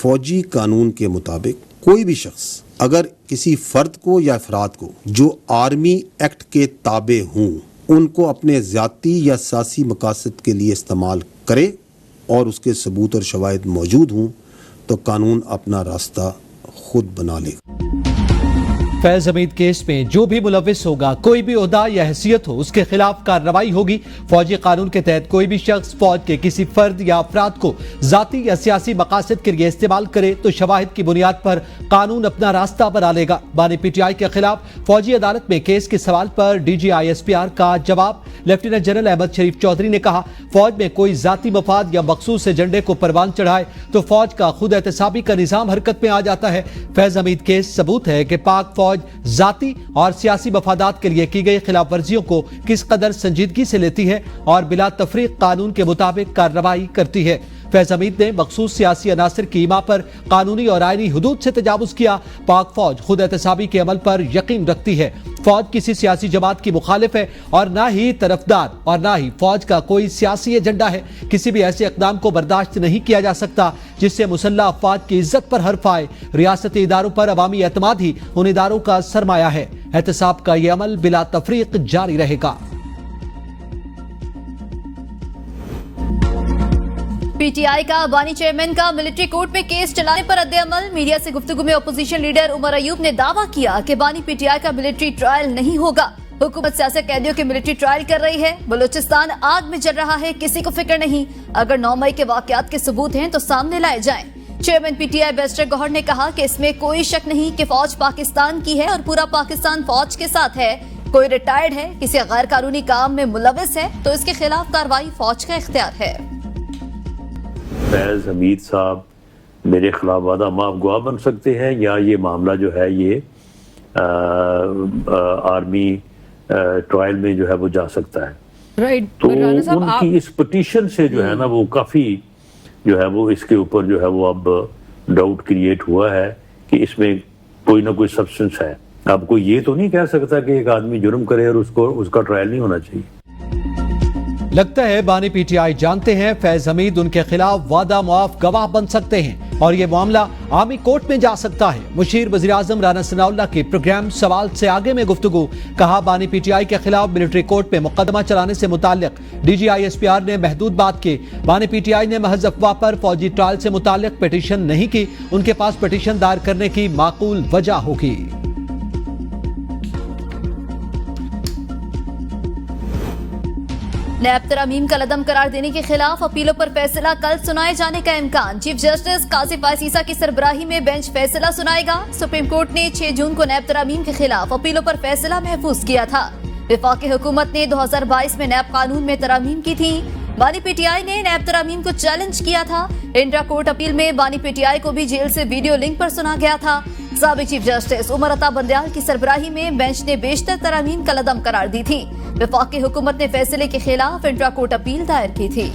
फौजी कानून के मुताबिक कोई भी शख्स अगर किसी फर्द को या अफराद को जो आर्मी एक्ट के ताबे हों उनको अपने ज़ाती या सियासी मकासद के लिए इस्तेमाल करे और उसके सबूत और शवाहिद मौजूद हों तो कानून अपना रास्ता खुद बना लेगा। फैज हमीद केस में जो भी मुलविस होगा, कोई भी ओहदा या हैसियत हो, उसके खिलाफ कार्रवाई होगी। फौजी कानून के तहत कोई भी शख्स फौज के किसी फर्द या अफराद को जाती या सियासी मकासद के लिए इस्तेमाल करे तो शवाहिद की बुनियाद पर कानून अपना रास्ता बना लेगा। बानी PTI के खिलाफ फौजी अदालत में केस के सवाल पर DGI SPR का जवाब। लेफ्टिनेंट जनरल अहमद शरीफ चौधरी ने कहा, फौज में कोई जाती मफाद या मखसूस एजेंडे को परवान चढ़ाए तो फौज का खुद एहतसाबी का निजाम हरकत में आ जाता है। फैज हमीद केस सबूत है कि पाक फौज जाती और सियासी मफादात के लिए की गई खिलाफ वर्जियों को किस कदर संजीदगी से लेती है और बिला तफरीक कानून के मुताबिक कार्रवाई करती है। फैज हमीद ने मखसूस सियासी अनासर की ईमा पर कानूनी और आईनी हुदूद से तजावुज किया। पाक फौज खुद एहतसाबी के अमल पर यकीन रखती है। फौज किसी सियासी जमात की मुखालिफ है और ना ही तरफदार और ना ही फौज का कोई सियासी एजेंडा है। किसी भी ऐसे इक़दाम को बर्दाश्त नहीं किया जा सकता जिससे मुसल्लह अफवाज की इज्जत पर हर्फ आए। रियासती इदारों पर अवामी एतमाद ही उन इदारों का सरमाया है। एहतसाब का यह अमल बिला तफरीक जारी रहेगा। PTI का बानी चेयरमैन का मिलिट्री कोर्ट में केस चलाने पर रद्द-ए-अमल। मीडिया से गुफ्तगू में अपोजिशन लीडर उमर अयूब ने दावा किया कि बानी PTI का मिलिट्री ट्रायल नहीं होगा। हुकूमत सियासी कैदियों के मिलिट्री ट्रायल कर रही है। बलूचिस्तान आग में जल रहा है, किसी को फिक्र नहीं। अगर 9 मई के वाकयात के सबूत हैं तो सामने लाए जाएं। चेयरमैन PTI बैरिस्टर गौहर ने कहा कि इसमें कोई शक नहीं कि फौज पाकिस्तान की है और पूरा पाकिस्तान फौज के साथ है। कोई रिटायर्ड है, किसी गैर कानूनी काम में मुलविस है तो इसके खिलाफ कार्रवाई फौज का इख्तियार है। फैज हमीद साहब मेरे खिलाफ वादा माफ गवाह बन सकते हैं या ये मामला जो है ये आर्मी ट्रायल में जो है वो जा सकता है। राइट। तो उनकी इस पिटीशन से जो है ना वो काफ़ी जो है वो इसके ऊपर जो है वो अब डाउट क्रिएट हुआ है कि इसमें कोई ना कोई सब्सटेंस है। अब कोई ये तो नहीं कह सकता कि एक आदमी जुर्म करे और उसका ट्रायल नहीं होना चाहिए। लगता है बानी PTI जानते हैं फैज हमीद उनके खिलाफ वादा मुआफ गवाह बन सकते हैं और ये मामला आर्मी कोर्ट में जा सकता है। मुशीर वज़ीर आज़म राना सनाउल्लाह के प्रोग्राम सवाल से आगे में गुफ्तगू। कहा, बानी PTI के खिलाफ मिलिट्री कोर्ट में मुकदमा चलाने से मुताल्लिक DGI SPR ने महदूद बात की। बानी PTI ने महज अफवाह पर फौजी ट्रायल से मुताल्लिक पिटीशन नहीं की। उनके पास पिटीशन दायर करने की माकूल वजह होगी। नैब तरमीम का लदम करार देने के खिलाफ अपीलों पर फैसला कल सुनाए जाने का इम्कान। चीफ जस्टिस काजी फायज ईसा की सरबराही में बेंच फैसला सुनाएगा। सुप्रीम कोर्ट ने 6 जून को नैब तरमीम के खिलाफ अपीलों पर फैसला महफूज किया था। वफाकी हुकूमत ने 2022 में नैब कानून में तरमीम की थी। बानी PTI ने नैब तरमीम को चैलेंज किया था। इंट्रा कोर्ट अपील में बानी PTI को भी जेल से वीडियो लिंक पर सुना गया था। साबिक चीफ जस्टिस उमर अता बंदयाल की सरबराही में बेंच ने बेशतर तरमीम का लदम करार दी थी। वफाकी हुकूमत ने फैसले के खिलाफ इंट्रा कोर्ट अपील दायर की थी।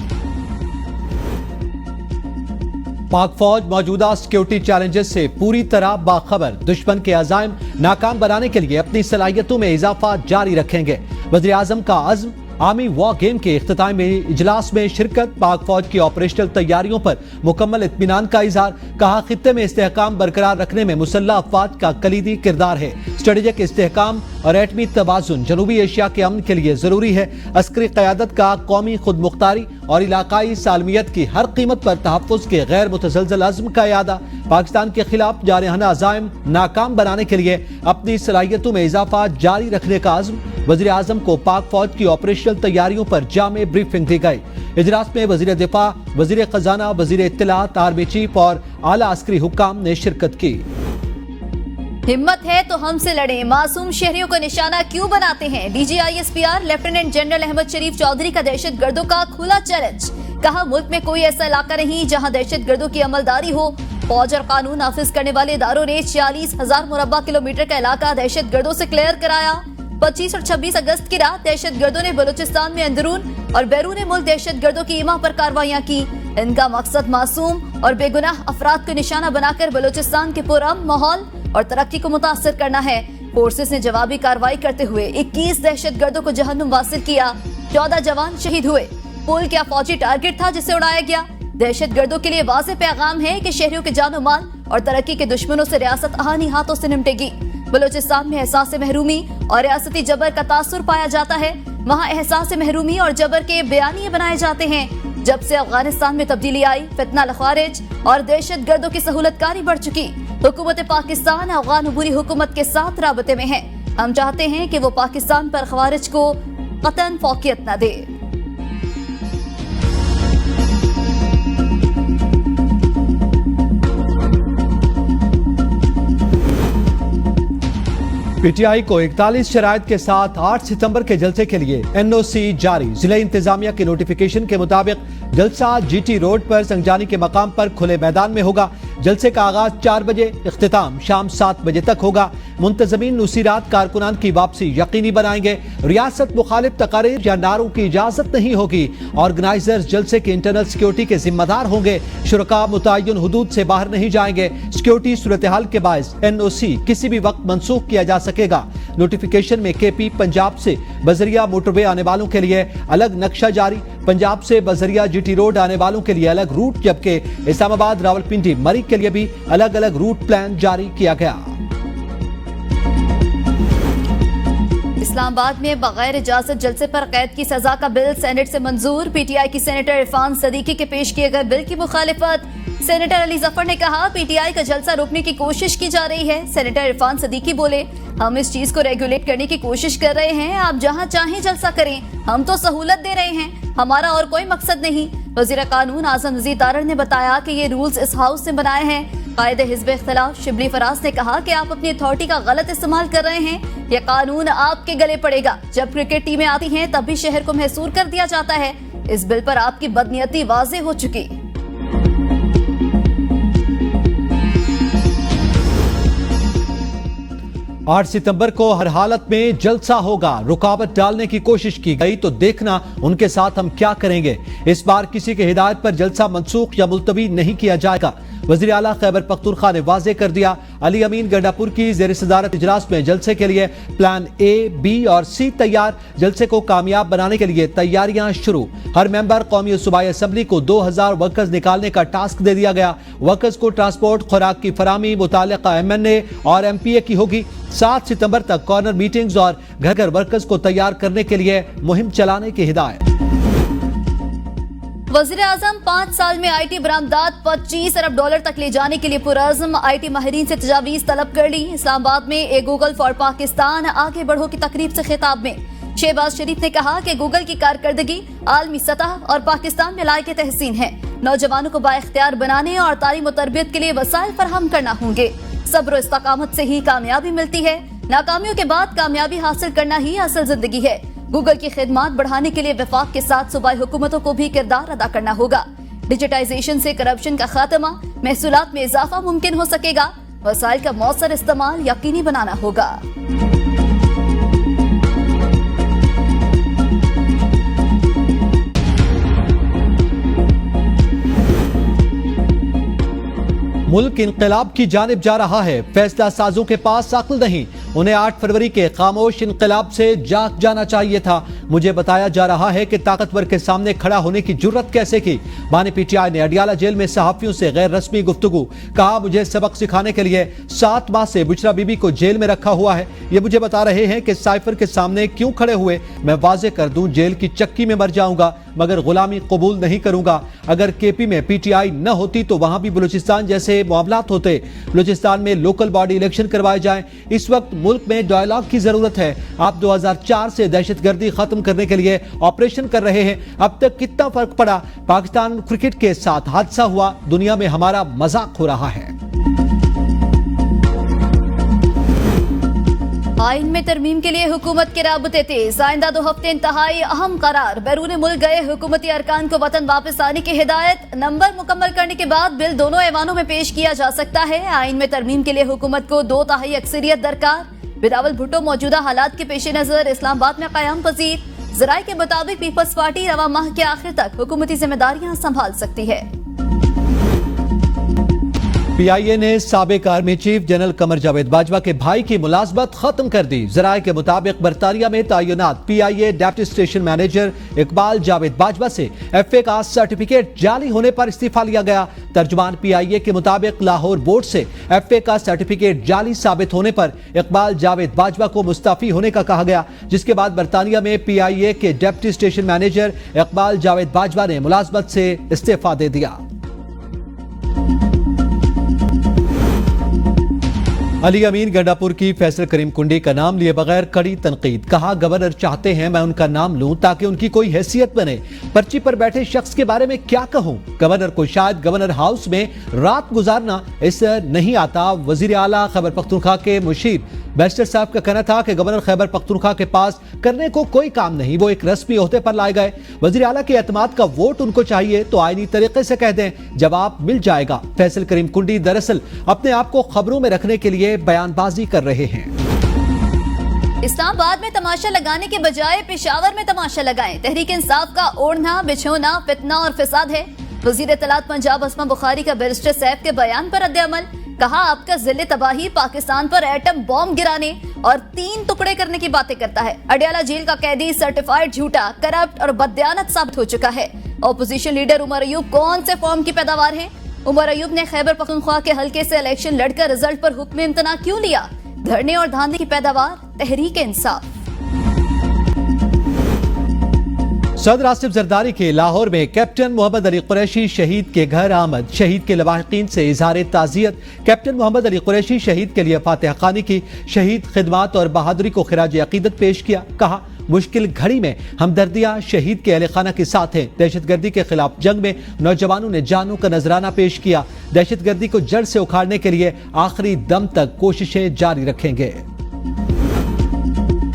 पाक फौज मौजूदा सिक्योरिटी चैलेंजेस से पूरी तरह बाखबर। दुश्मन के अज़ाइम नाकाम बनाने के लिए अपनी सलाहियतों में इजाफा जारी रखेंगे। वज़ीर आज़म का अज़्म आर्मी वॉर गेम के इख्तितामी इजलास में शिरकत। पाक फौज की ऑपरेशनल तैयारियों पर मुकम्मल इत्मीनान का इजहार। कहा, खित्ते में इस्तेहकाम बरकरार रखने में मुसल्लह अफवाज का कलीदी किरदार है। स्ट्रेटेजिक इस्तेहकाम और एटमी तवाज़ुन जनूबी एशिया के अमन के लिए जरूरी है। अस्करी क़यादत का कौमी खुद मुख्तारी और इलाकाई सालमियत की हर कीमत पर तहफ़्फ़ुज़ के गैर मुतज़लज़ल अज़्म का यादा। पाकिस्तान के खिलाफ जारहाना अज़ाइम नाकाम बनाने के लिए अपनी सलाहियतों में इजाफा जारी रखने का अज़्म। वज़ीर आज़म को पाक फौज की ऑपरेशनल तैयारियों पर जामे ब्रीफिंग दी गई। इजलास में वज़ीर दिफा, वज़ीर खजाना, वज़ीर इत्तलात, आर्मी चीफ और आला अस्करी हुक्काम ने शिरकत की। हिम्मत है तो हमसे लड़ें, मासूम शहरियों को निशाना क्यों बनाते हैं? DGI SPR lieutenant general Ahmed Sharif Chaudhry का दहशतगर्दों का खुला चैलेंज। कहा, मुल्क में कोई ऐसा इलाका नहीं जहां दहशतगर्दों की अमलदारी हो। फौज और कानून नाफिज करने वाले इदारों ने 46,000 मुरब्बा किलोमीटर का इलाका दहशतगर्दों से क्लियर कराया। 25 और 26 अगस्त की रात दहशतगर्दों ने बलूचिस्तान में अंदरून और बैरून मुल्क दहशतगर्दों की ईमा पर कार्रवाइयां की। इनका मकसद मासूम और बेगुनाह अफराद को निशाना बनाकर बलूचिस्तान के पुरअमन माहौल और तरक्की को मुतासर करना है। फोर्सेस ने जवाबी कार्रवाई करते हुए 21 दहशतगर्दों को जहन्नुम वासिल किया। 14 जवान शहीद हुए। पुल क्या फौजी टारगेट था जिसे उड़ाया गया? दहशतगर्दों के लिए वाज़ेह पैगाम है कि शहरियों के जानो माल और तरक्की के दुश्मनों से रियासत आहानी हाथों से निपटेगी। बलूचिस्तान में एहसास महरूमी और रियासती जबर का तासुर पाया जाता है। वहाँ एहसास महरूमी और जबर के बयानिए बनाए जाते हैं। जब से अफगानिस्तान में तब्दीली आई, फितना लखारिज और दहशतगर्दों की सहूलतकारी बढ़ चुकी। हुकूमत पाकिस्तान अफगान अबूरी हुकूमत के साथ राबते में है। हम चाहते हैं कि वो पाकिस्तान पर खवारिज को कतन फौकियत न दे। पीटीआई को 41 शराइत के साथ 8 सितंबर के जलसे के लिए एनओसी जारी। जिला इंतजामिया के नोटिफिकेशन के मुताबिक जलसा जीटी रोड पर संगजानी के मकाम पर खुले मैदान में होगा। जलसे का आगाज 4 बजे, इख्तिताम शाम 7 बजे तक होगा। मुंतजमीन नुसीरात कारकुनान की वापसी यकीनी बनाएंगे। रियासत मुखालिफ तकारीर या नारों की इजाजत नहीं होगी। ऑर्गेनाइजर्स जलसे के इंटरनल सिक्योरिटी के जिम्मेदार होंगे। शुरका मुतय्यन हुदूद से बाहर नहीं जाएंगे। सिक्योरिटी सूरत हाल के बायस एनओसी किसी भी वक्त मनसूख किया जा सकेगा। नोटिफिकेशन में केपी पंजाब से बजरिया मोटरवे आने वालों के लिए अलग नक्शा जारी। पंजाब से बजरिया जीटी रोड आने वालों के लिए अलग रूट, जबकि इस्लामाबाद रावलपिंडी मरी के लिए भी अलग अलग रूट प्लान जारी किया गया। इस्लामाबाद में बगैर इजाजत जलसे पर कैद की सजा का बिल सेनेट से मंजूर। पीटीआई की सेनेटर इरफान सदीकी के पेश किए गए बिल की मुखालिफत। सेनेटर अली जफर ने कहा, पीटीआई का जलसा रोकने की कोशिश की जा रही है। सेनेटर इरफान सदीकी बोले, हम इस चीज को रेगुलेट करने की कोशिश कर रहे हैं। आप जहां चाहें जलसा करें, हम तो सहूलत दे रहे हैं, हमारा और कोई मकसद नहीं। वजीर कानून आजम नजीर तारड़ ने बताया कि ये रूल्स इस हाउस ने बनाए हैं। कायदे हिज़्ब इख्तिलाफ शिबली फराज ने कहा कि आप अपनी अथॉरिटी का गलत इस्तेमाल कर रहे हैं। यह कानून आपके गले पड़ेगा। जब क्रिकेट टीमें आती हैं तब भी शहर को महसूर कर दिया जाता है। इस बिल पर आपकी बदनीयती वाज़ेह हो चुकी। 8 सितंबर को हर हालत में जलसा होगा। रुकावट डालने की कोशिश की गई तो देखना उनके साथ हम क्या करेंगे। इस बार किसी की हिदायत पर जलसा मनसूख या मुलतवी नहीं किया जाएगा। वज़ीर आला खैबर पख्तूनख्वा ने वाज़ेह कर दिया। अली अमीन गंडापुर की ज़ेर सदारत इजलास में जलसे के लिए प्लान ए, बी और सी तैयार। जलसे को कामयाब बनाने के लिए तैयारियां शुरू। हर मेंबर कौमी और सूबाई असम्बली को 2000 वर्कर्स निकालने का टास्क दे दिया गया। वर्कर्स को ट्रांसपोर्ट, खुराक की फरामी मुताल्लिका एमएनए और एमपीए की होगी। 7 सितंबर तक कॉर्नर मीटिंग्स और घर घर वर्कर्स को तैयार करने के लिए मुहिम चलाने की हिदायत। वज़ीर आज़म 5 साल में आईटी बरामदात $25 अरब तक ले जाने के लिए पुरअज़्म। आईटी माहिरीन से तजावीज़ तलब कर ली। इस्लामाबाद में एक गूगल फॉर पाकिस्तान आगे बढ़ो की तकरीब से खिताब में शहबाज शरीफ ने कहा कि गूगल की कारकर्दगी आलमी सतह और पाकिस्तान में लायक तहसीन है। नौजवानों को बाइख्तियार बनाने और तालीम और तरबियत के लिए वसाइल फराहम करना होंगे। सब्र और इस्तकामत से ही कामयाबी मिलती है। नाकामियों के बाद कामयाबी हासिल करना ही असल जिंदगी है। गूगल की खिदमात बढ़ाने के लिए वफाक के साथ सूबाई हुकूमतों को भी किरदार अदा करना होगा। डिजिटाइजेशन से करप्शन का खात्मा, महसूलात में इजाफा मुमकिन हो सकेगा। वसाइल का मौसर इस्तेमाल यकीनी बनाना होगा। मुल्क इनकलाब की जानिब जा रहा है। फैसला साजों के पास अक्ल नहीं। उन्हें 8 फरवरी के खामोश इनकलाब से जाग जाना चाहिए था। मुझे बताया जा रहा है कि ताकतवर के सामने खड़ा होने की जुर्रत कैसे की। बानी पीटीआई ने अडियाला जेल में सहाफियों से गैर रस्मी गुफ्तगू। कहा, मुझे सबक सिखाने के लिए 7 माह से बुशरा बीबी को जेल में रखा हुआ है। ये मुझे बता रहे हैं कि साइफर के सामने क्यों खड़े हुए। मैं वाजे कर दूं, जेल की चक्की में मर जाऊंगा मगर गुलामी कबूल नहीं करूंगा। अगर केपी में पीटीआई न होती तो वहां भी बलूचिस्तान जैसे मामलात होते। बलूचिस्तान में लोकल बॉडी इलेक्शन करवाए जाएं। इस वक्त मुल्क में डायलॉग की जरूरत है। आप 2004 से दहशतगर्दी खत्म करने के लिए ऑपरेशन कर रहे हैं। अब तक कितना फर्क पड़ा। पाकिस्तान क्रिकेट के साथ हादसा हुआ, दुनिया में हमारा मजाक हो रहा है। आइन में तरमीम के लिए हुकूमत के राबते तेज। आइंदा 2 हफ्ते इंतहाई अहम करार। बैरून मुल्क गए हुकूमती अरकान को वतन वापस आने की हिदायत। नंबर मुकम्मल करने के बाद बिल दोनों ऐवानों में पेश किया जा सकता है। आइन में तरमीम के लिए हुकूमत को 2/3 अक्सरियत दरकार। बिलावल भुट्टो मौजूदा हालात के पेश नजर इस्लामाबाद में क़याम पजीर। ज़राए के मुताबिक पीपल्स पार्टी रवा माह के आखिर तक हुकूमती जिम्मेदारियां संभाल सकती है। पीआईए ने साबिक army chief general Qamar Javed Bajwa के भाई की मुलाजमत खत्म कर दी। जराये के मुताबिक बरतानिया में तैनात PIA deputy station manager Iqbal Javed Bajwa से एफए का सर्टिफिकेट जाली होने पर इस्तीफा लिया गया। तर्जुमान पीआईए के मुताबिक लाहौर बोर्ड से एफए का सर्टिफिकेट जाली साबित होने पर इकबाल जावेद बाजवा को मुस्तफी होने का कहा गया, जिसके बाद बरतानिया में पीआईए के deputy station manager Iqbal Javed Bajwa ने मुलाजमत से इस्तीफा दे दिया। अली अमीन गंडापुर की फैसल करीम कुंडी का नाम लिए बगैर कड़ी तनकीद। कहा, गवर्नर चाहते हैं मैं उनका नाम लूं ताकि उनकी कोई हैसियत बने। पर्ची पर बैठे शख्स के बारे में क्या कहूं? गवर्नर को शायद गवर्नर हाउस में रात गुजारना इससे नहीं आता। वजीर आला खैबर पख्तूनख्वा के मुशीर बैरिस्टर साहब का कहना था कि गवर्नर खैबर पख्तूनख्वा के पास करने को कोई काम नहीं, वो एक रस्मी ओहदे पर लाए गए। वजीर आला के एतमाद का वोट उनको चाहिए तो आईनी तरीके से कह दें, जवाब मिल जाएगा। फैसल करीम कुंडी दरअसल अपने आप को खबरों में रखने के लिए बयानबाजी कर रहे हैं। इस्लामाबाद में तमाशा लगाने के बजाय पेशावर में तमाशा लगाएं। तहरीक इंसाफ का ओढ़ना बिछोना फितना और फिसाद है। वजीर इत्तलात पंजाब अस्मा बुखारी का बैरिस्टर सैफ के बयान पर रद्द-ए-अमल। कहा, आपका जिले तबाही पाकिस्तान पर एटम बॉम्ब गिराने और 3 टुकड़े करने की बातें करता है। अडयाला जेल का कैदी सर्टिफाइड झूठा, करप्ट और बददियानत साबित हो चुका है। ऑपोजिशन लीडर उमर अयूब कौन से फॉर्म की पैदावार है? उमर अयूब ने खैबर पख्तूनख्वा के हलके से इलेक्शन लड़कर रिजल्ट पर हुक्म इम्तना क्यों लिया? धरने और धांधे की पैदावार तहरीक इंसाफ। सदर आसिफ जरदारी के लाहौर में कैप्टन मोहम्मद अली कुरैशी शहीद के घर आमद। शहीद के लवाहिकीन से इजहार ताज़ियत। कैप्टन मोहम्मद अली कुरैशी शहीद के लिए फातिहा खानी की। शहीद खिदमात और बहादुरी को खिराज अकीदत पेश किया। कहा, मुश्किल घड़ी में हमदर्दियां शहीद के अहले खाना के साथ हैं। दहशतगर्दी के खिलाफ जंग में नौजवानों ने जानों का नजराना पेश किया। दहशतगर्दी को जड़ से उखाड़ने के लिए आखिरी दम तक कोशिशें जारी रखेंगे।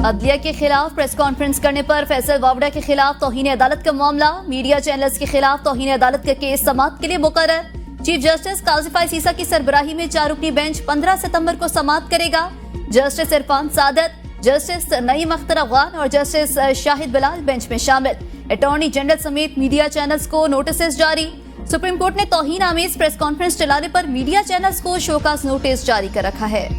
अदलिया के खिलाफ प्रेस कॉन्फ्रेंस करने पर फैसल वावड़ा के खिलाफ तौहीन अदालत का मामला। मीडिया चैनल्स के खिलाफ तौहीन अदालत का केस समाअत के लिए मुकर्रर। चीफ जस्टिस काज़ी सीसा की सरबराही में 4 रुकनी बेंच 15 सितंबर को समाअत करेगा। जस्टिस इरफान सादत, जस्टिस नईम अख्तर अफगान और जस्टिस शाहिद बिलाल बेंच में शामिल। अटॉर्नी जनरल समेत मीडिया चैनल्स को नोटिस जारी। सुप्रीम कोर्ट ने तौहीन आमेज प्रेस कॉन्फ्रेंस चलाने पर मीडिया चैनल्स को शोकास नोटिस जारी कर रखा है।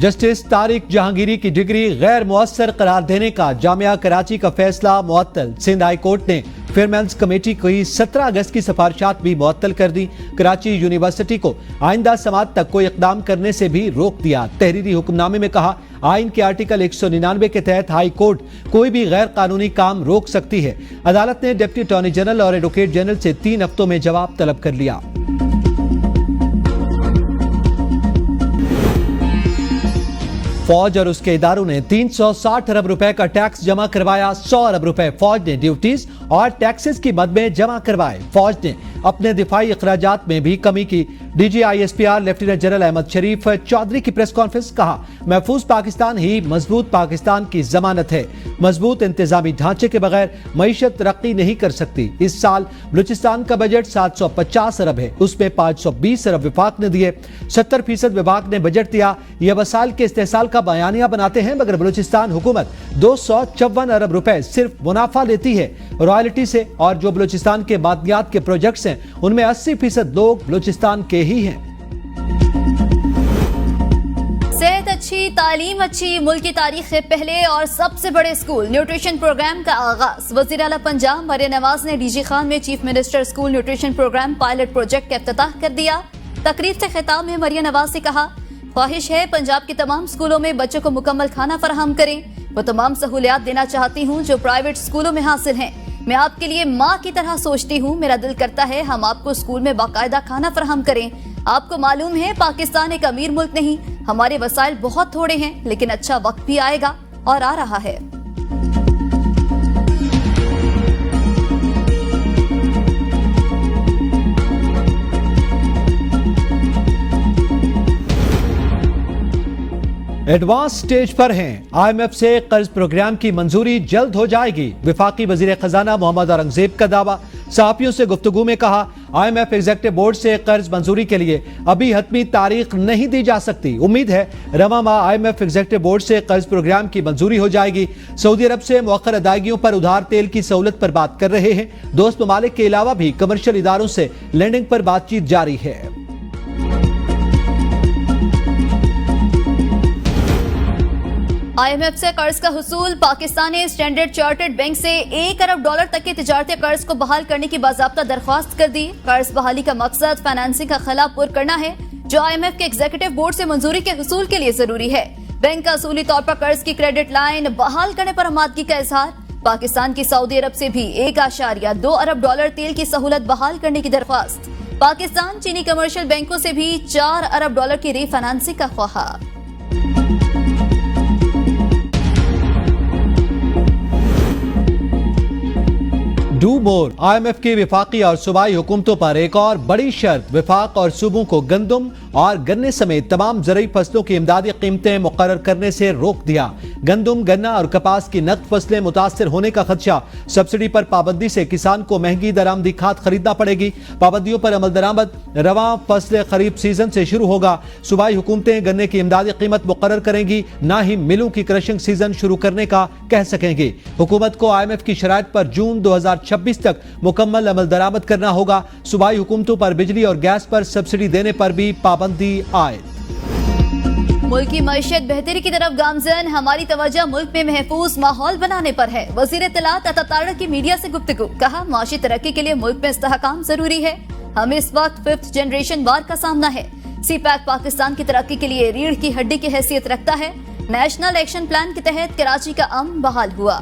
जस्टिस तारिक जहांगीरी की डिग्री गैर मुअस्सर करार देने का जामिया कराची का फैसला मुअत्तल। सिंध हाई कोर्ट ने फेयरमैन्स कमेटी की 17 अगस्त की सिफारिशात भी मुअत्तल कर दी। कराची यूनिवर्सिटी को आइंदा समाअत तक कोई इकदाम करने से भी रोक दिया। तहरीरी हुक्मनामे में कहा, आइन के आर्टिकल 199 के तहत हाई कोर्ट कोई भी गैर कानूनी काम रोक सकती है। अदालत ने डिप्टी अटॉर्नी जनरल और एडवोकेट जनरल से 3 हफ्तों में जवाब तलब कर लिया। फौज और उसके इदारों ने 360 अरब रुपए का टैक्स जमा करवाया। 100 अरब रुपए फौज ने ड्यूटीज और टैक्सेस की मद में जमा करवाए। फौज ने अपने दिफाई अखराजात में भी कमी की। DGISPR lieutenant general Ahmed Sharif Chaudhary की प्रेस कॉन्फ्रेंस। कहा, महफूज पाकिस्तान ही मजबूत पाकिस्तान की जमानत है। मजबूत इंतजामी ढांचे के बगैर मईशत तरक्की नहीं कर सकती। इस साल बलूचिस्तान का बजट 750 अरब है, उसमें 520 अरब विफाक ने दिए। 70% विभाग ने बजट दिया। यह वसाइल के इस्तेहसाल का बयानिया बनाते हैं, मगर बलूचिस्तान हुकूमत 254 अरब रुपए सिर्फ मुनाफा लेती है रॉयल्टी से। और जो बलूचिस्तान के मादनियात के प्रोजेक्ट्स हैं उनमें 80% लोग बलूचिस्तान के ही हैं। सेहत अच्छी, तालीम अच्छी, मुल्क की तारीख के पहले और सबसे बड़े स्कूल न्यूट्रिशन प्रोग्राम का आगाज। वज़ीर आला पंजाब मरियम नवाज ने डीजी खान में chief minister school nutrition programme pilot project का इफ्तिताह कर दिया। तकरीर से खिताब में मरियम नवाज ने कहा, ख्वाहिश है पंजाब के तमाम स्कूलों में बच्चों को मुकम्मल खाना फराहम करें। वो तमाम सहूलियात देना चाहती हूँ जो प्राइवेट स्कूलों में हासिल हैं। मैं आपके लिए माँ की तरह सोचती हूँ। मेरा दिल करता है हम आपको स्कूल में बाकायदा खाना फराहम करें। आपको मालूम है पाकिस्तान एक अमीर मुल्क नहीं, हमारे वसाइल बहुत थोड़े हैं, लेकिन अच्छा वक्त भी आएगा और आ रहा है। एडवांस स्टेज पर हैं। IMF से कर्ज प्रोग्राम की मंजूरी जल्द हो जाएगी। वफाकी वजीर खजाना मोहम्मद औरंगजेब का दावा। सहाफियों से गुफ्तगू में कहा, IMF एग्जीक्यूटिव बोर्ड से कर्ज मंजूरी के लिए अभी हतमी तारीख नहीं दी जा सकती। उम्मीद है रवां माह IMF एग्जीक्यूटिव बोर्ड से कर्ज प्रोग्राम की मंजूरी हो जाएगी। सऊदी अरब से मौखर अदायगियों पर उधार तेल की सहूलत पर बात कर रहे हैं। दोस्त ममालिक के अलावा भी कमर्शियल इदारों से लैंडिंग पर बातचीत जारी है। IMF से कर्ज का हुसूल। पाकिस्तानी स्टैंडर्ड चार्टर्ड बैंक से $1 अरब तक के तिजारती कर्ज को बहाल करने की बाज़ाब्ता दरख्वास्त कर दी। कर्ज बहाली का मकसद फाइनेंसिंग का खला पुर करना है, जो IMF के एग्जीक्यूटिव बोर्ड से मंजूरी के हुसूल के लिए जरूरी है। बैंक का असूली तौर पर कर्ज की क्रेडिट लाइन बहाल करने पर आमादगी का इजहार। पाकिस्तान की सऊदी अरब से भी $1.2 अरब तेल की सहूलत बहाल करने की दरख्वास्त। पाकिस्तान चीनी कमर्शियल बैंकों से भी $4 अरब की रीफाइनेंसिंग का ख्वाहा। Do more. IMF की विफाकी और सूबाई हुकूमतों पर एक और बड़ी शर्त। विफाक और सूबों को गंदम और गन्ने समेत तमाम ज़रूरी फसलों की इमदादी कीमतें मुकर्रर करने से रोक दिया। गंदम, गन्ना और कपास की नकद फसलें मुतासर होने का खदशा। सब्सिडी पर पाबंदी से किसान को महंगी दरामदी खाद खरीदना पड़ेगी। पाबंदियों पर अमल दरामद रवां फसल खरीफ सीजन से शुरू होगा। सूबाई हुकूमतें गन्ने की इमदादी कीमत मुकर्रर करेंगी, ना ही मिलों की क्रशिंग सीजन शुरू करने का कह सकेंगे। हुकूमत को IMF की शराइत पर जून 2026 तक मुकम्मल अमल दरामद करना होगा। सूबाई हुकूमतों पर बिजली और गैस पर सब्सिडी देने पर भी पाबंदी आयद। मुल्क की मईशत बेहतरी की तरफ गामजन। हमारी तवज्जो मुल्क में महफूज माहौल बनाने पर है। वजीर इत्तलात अता तारड़ की मीडिया से गुफ्तगू। कहा, माशी तरक्की के लिए मुल्क में इस्तेहकाम जरूरी है। हमें इस वक्त 5th जनरेशन वार का सामना है। CPEC पाकिस्तान की तरक्की के लिए रीढ़ की हड्डी की हैसियत रखता है। नेशनल एक्शन प्लान के तहत कराची का अमन बहाल हुआ।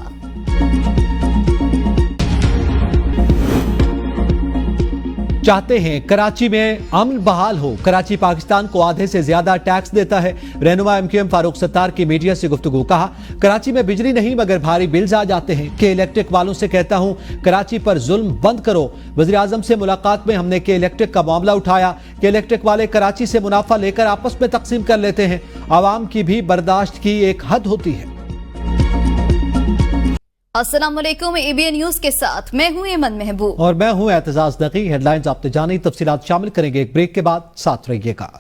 चाहते हैं कराची में अमन बहाल हो। कराची पाकिस्तान को आधे से ज्यादा टैक्स देता है। रहनुमा MQM फारूक सत्तार की मीडिया से गुफ्तगू। कहा, कराची में बिजली नहीं मगर भारी बिल्स आ जाते हैं। के इलेक्ट्रिक वालों से कहता हूं, कराची पर जुल्म बंद करो। वज़ीर आज़म से मुलाकात में हमने के इलेक्ट्रिक का मामला उठाया। के इलेक्ट्रिक वाले कराची से मुनाफा लेकर आपस में तकसीम कर लेते हैं। आवाम की भी बर्दाश्त की एक हद होती है। अस्सलाम वालेकुम। ABN न्यूज के साथ मैं हूं एमन महबूब और मैं हूं एतजाज नकी। हेडलाइंस आपने जानी, तफसीलात शामिल करेंगे एक ब्रेक के बाद। साथ रहिएगा।